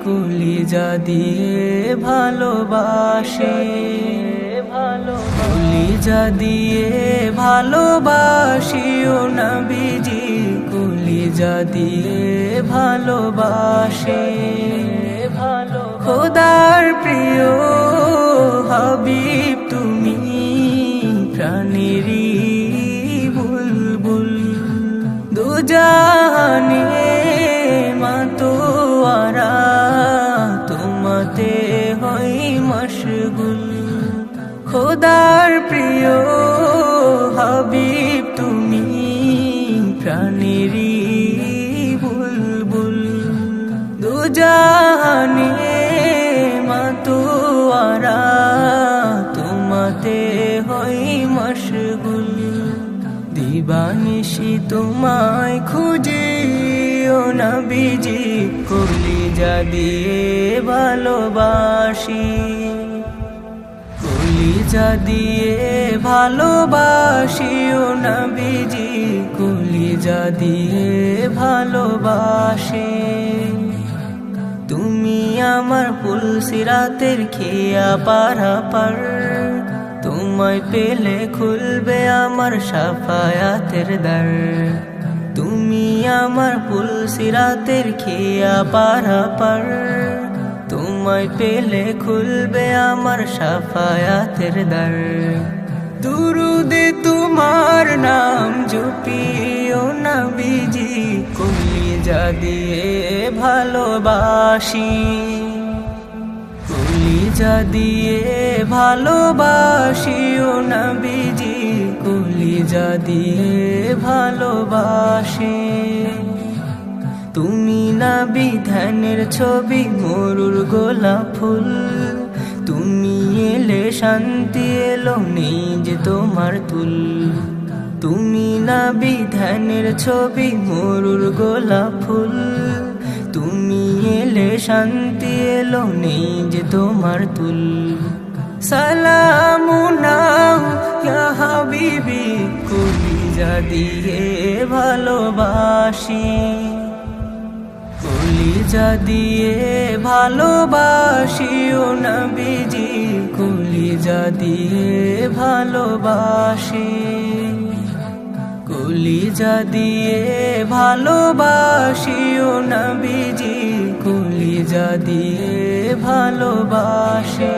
কলিজা দিয়ে ভালোবাসে, কলিজা দিয়ে ভালোবাসি ও নবীজি, কলিজা দিয়ে ভালোবাসে। খোদার প্রিয় হাবিব তুমি, প্রাণেরই বুলবুল, দুজাহানে মাতোয়ারা তোমাতে হই মশগুল। খোদার প্রিয় হাবিব তুমি, প্রাণেরই বুলবুল, দুজাহানে মাতোয়ারা তোমাতে হই মশগুল। দিবানিশি তোমায় খুঁজি ও নবীজি, কলিজা দিয়ে ভালোবাসি, কলিজা দিয়ে ভালোবাসি ও নবীজি, কলিজা দিয়ে ভালোবাসে। তুমি আমার পুলসিরাতের খেয়া পারাপার, তোমায় পেলে খুলবে আমার শাফায়াতের দ্বার। তুমি আমার পুলসিরাতের খেয়া পারাপার, তোমায় পেলে খুলবে আমার শাফায়াতের দ্বার। দুরুদে তোমার নাম জপিও নবীজি, কলিজা দিয়ে ভালোবাসি, কলিজা দিয়ে ভালোবাসি ও নবীজি, কলিজা দিয়ে ভালোবাসে। তুমি নবী ধ্যানের ছবি, মরুর গোলাপ ফুল, তুমি এলে শান্তি এলো, নেই যে তোমার তুল। তুমি নবী ধ্যানের ছবি, মরুর গোলাপ ফুল, তুমি এলে শান্তি এলো, নেই যে তোমার তুল। সালামুনা ইয়া হাবিবি, কলিজা দিয়ে ভালোবাসি, কলিজা দিয়ে ভালোবাসি ও নবীজি, কলিজা দিয়ে ভালোবাসে। কলিজা দিয়ে ভালোবাসি ও নবীজি, কলিজা দিয়ে ভালোবাসে।